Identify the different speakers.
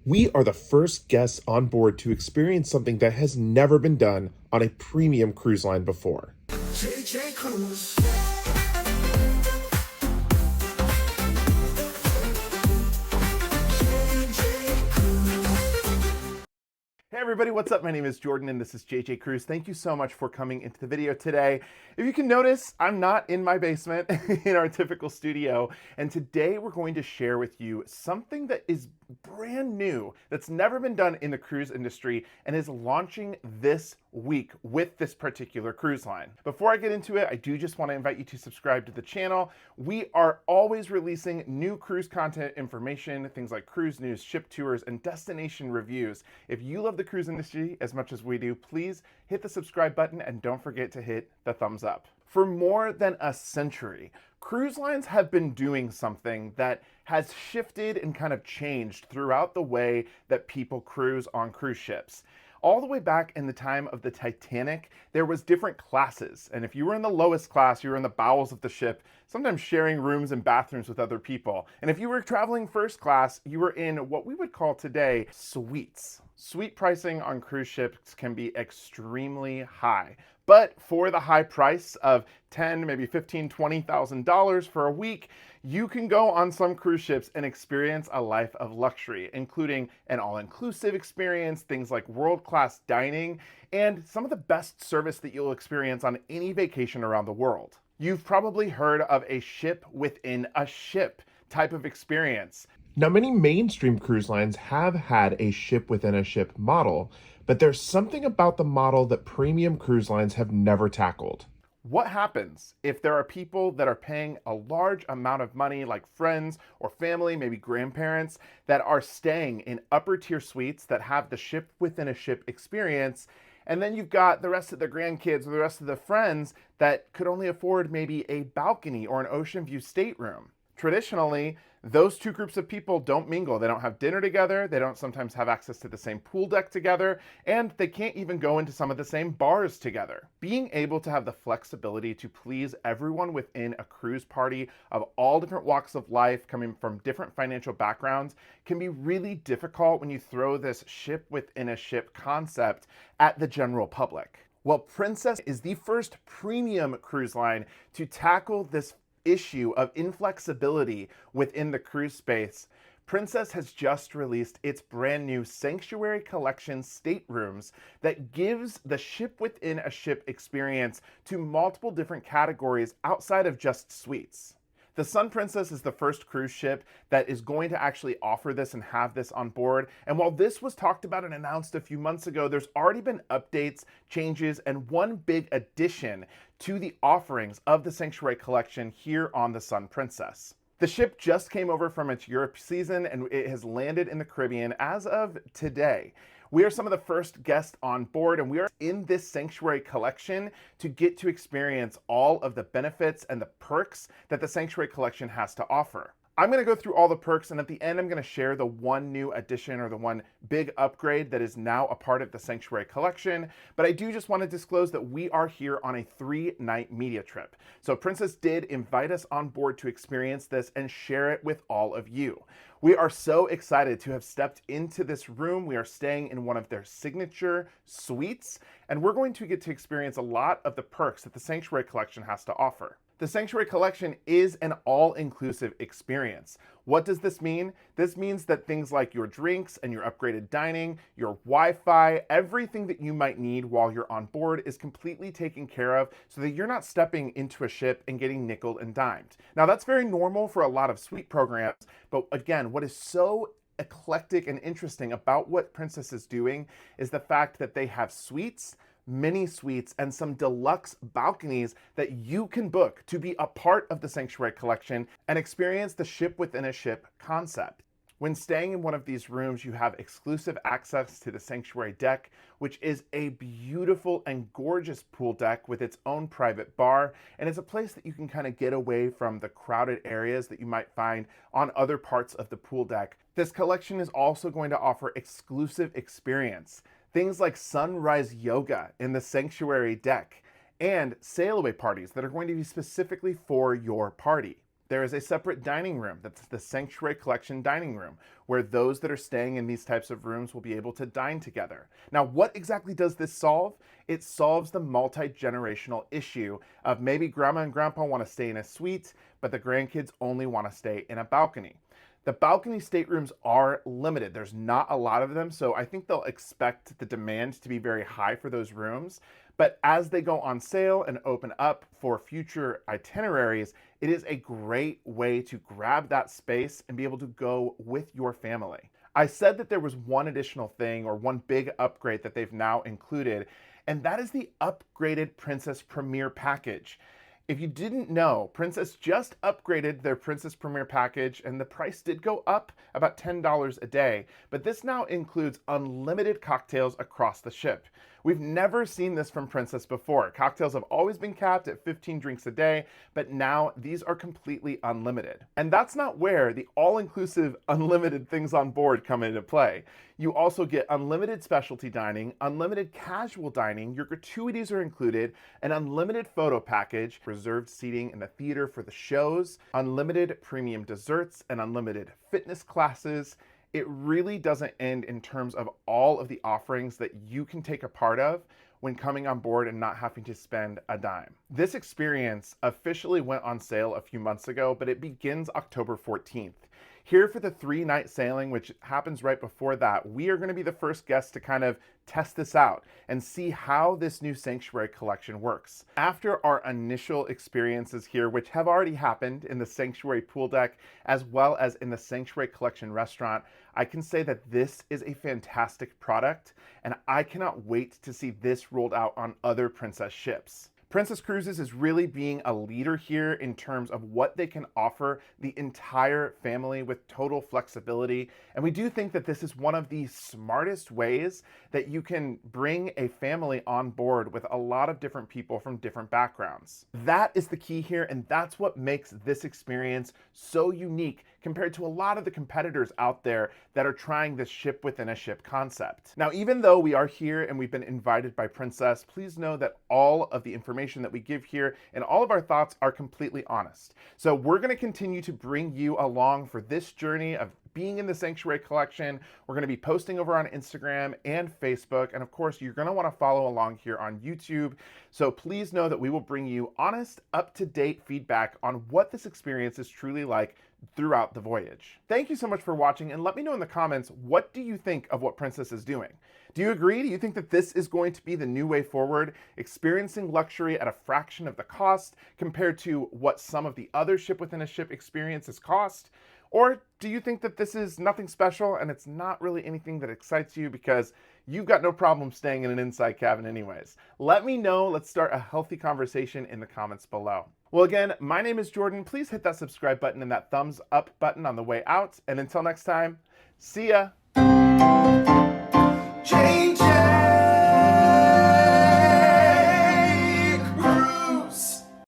Speaker 1: We are the first guests on board to experience something that has never been done on a premium cruise line before. JJ Cruise. Hey everybody, what's up? My name is Jordan and this is JJ Cruise. Thank you so much for coming into the video today. If you can notice, I'm not in my basement in our typical studio, and today we're going to share with you something that is brand new, that's never been done in the cruise industry, and is launching this week with this particular cruise line. Before I get into it, I do just want to invite you to subscribe to the channel. We are always releasing new cruise content information, things like cruise news, ship tours, and destination reviews. If you love the cruise industry as much as we do, please hit the subscribe button and don't forget to hit the thumbs up. For more than a century, cruise lines have been doing something that has shifted and kind of changed throughout the way that people cruise on cruise ships. All the way back in the time of the Titanic, there was different classes. And if you were in the lowest class, you were in the bowels of the ship, sometimes sharing rooms and bathrooms with other people. And if you were traveling first class, you were in what we would call today suites. Suite pricing on cruise ships can be extremely high. But for the high price of $10,000, maybe $15,000, $20,000 for a week, you can go on some cruise ships and experience a life of luxury, including an all-inclusive experience, things like world-class dining, and some of the best service that you'll experience on any vacation around the world. You've probably heard of a ship within a ship type of experience. Now, many mainstream cruise lines have had a ship within a ship model, but there's something about the model that premium cruise lines have never tackled. What happens if there are people that are paying a large amount of money, like friends or family, maybe grandparents, that are staying in upper tier suites that have the ship within a ship experience, and then you've got the rest of the grandkids or the rest of the friends that could only afford maybe a balcony or an ocean view stateroom? Traditionally, those two groups of people don't mingle. They don't have dinner together. They don't sometimes have access to the same pool deck together, and they can't even go into some of the same bars together. Being able to have the flexibility to please everyone within a cruise party of all different walks of life, coming from different financial backgrounds, can be really difficult when you throw this ship within a ship concept at the general public. Well, Princess is the first premium cruise line to tackle this issue of inflexibility within the cruise space. Princess has just released its brand new Sanctuary Collection staterooms that gives the ship within a ship experience to multiple different categories outside of just suites. The Sun Princess is the first cruise ship that is going to actually offer this and have this on board. And while this was talked about and announced a few months ago, there's already been updates, changes, and one big addition to the offerings of the Sanctuary Collection here on the Sun Princess. The ship just came over from its Europe season and it has landed in the Caribbean as of today. We are some of the first guests on board, and we are in this Sanctuary Collection to get to experience all of the benefits and the perks that the Sanctuary Collection has to offer. I'm going to go through all the perks, and at the end I'm going to share the one new addition or the one big upgrade that is now a part of the Sanctuary Collection. But I do just want to disclose that we are here on a 3-night media trip. So Princess did invite us on board to experience this and share it with all of you. We are so excited to have stepped into this room. We are staying in one of their signature suites, and we're going to get to experience a lot of the perks that the Sanctuary Collection has to offer. The Sanctuary Collection is an all-inclusive experience. What does this mean? This means that things like your drinks and your upgraded dining, your Wi-Fi, everything that you might need while you're on board is completely taken care of so that you're not stepping into a ship and getting nickel and dimed. Now, that's very normal for a lot of suite programs, but again, what is so eclectic and interesting about what Princess is doing is the fact that they have suites, mini suites, and some deluxe balconies that you can book to be a part of the Sanctuary Collection and experience the ship within a ship concept. When staying in one of these rooms, you have exclusive access to the Sanctuary deck, which is a beautiful and gorgeous pool deck with its own private bar, and it's a place that you can kind of get away from the crowded areas that you might find on other parts of the pool deck. This collection is also going to offer exclusive experience. Things like sunrise yoga in the Sanctuary deck and sail away parties that are going to be specifically for your party. There is a separate dining room. That's the Sanctuary Collection dining room, where those that are staying in these types of rooms will be able to dine together. Now, what exactly does this solve? It solves the multi-generational issue of maybe grandma and grandpa want to stay in a suite, but the grandkids only want to stay in a balcony. The balcony staterooms are limited. There's not a lot of them, so I think they'll expect the demand to be very high for those rooms. But as they go on sale and open up for future itineraries, it is a great way to grab that space and be able to go with your family. I said that there was one additional thing, or one big upgrade that they've now included, and that is the upgraded Princess Premier package. If you didn't know, Princess just upgraded their Princess Premier package, and the price did go up about $10 a day, but this now includes unlimited cocktails across the ship. We've never seen this from Princess before. Cocktails have always been capped at 15 drinks a day, but now these are completely unlimited. And that's not where the all-inclusive unlimited things on board come into play. You also get unlimited specialty dining, unlimited casual dining, your gratuities are included, an unlimited photo package, reserved seating in the theater for the shows, unlimited premium desserts, and unlimited fitness classes. It really doesn't end in terms of all of the offerings that you can take a part of when coming on board and not having to spend a dime. This experience officially went on sale a few months ago, but it begins October 14th. Here for the 3-night sailing, which happens right before that, we are going to be the first guests to kind of test this out and see how this new Sanctuary Collection works. After our initial experiences here, which have already happened in the Sanctuary pool deck as well as in the Sanctuary Collection restaurant, I can say that this is a fantastic product, and I cannot wait to see this rolled out on other Princess ships. Princess Cruises is really being a leader here in terms of what they can offer the entire family with total flexibility. And we do think that this is one of the smartest ways that you can bring a family on board with a lot of different people from different backgrounds. That is the key here, and that's what makes this experience so unique compared to a lot of the competitors out there that are trying this ship within a ship concept. Now, even though we are here and we've been invited by Princess, please know that all of the information that we give here and all of our thoughts are completely honest. So we're going to continue to bring you along for this journey of being in the Sanctuary Collection. We're going to be posting over on Instagram and Facebook, and of course you're going to want to follow along here on YouTube. So please know that we will bring you honest, up-to-date feedback on what this experience is truly like throughout the voyage. Thank you so much for watching, and let me know in the comments, what do you think of what Princess is doing? Do you agree? Do you think that this is going to be the new way forward, experiencing luxury at a fraction of the cost compared to what some of the other ship within a ship experiences cost? Or do you think that this is nothing special and it's not really anything that excites you because you've got no problem staying in an inside cabin anyways? Let me know. Let's start a healthy conversation in the comments below. Well, again, my name is Jordan. Please hit that subscribe button and that thumbs up button on the way out. And until next time, see ya.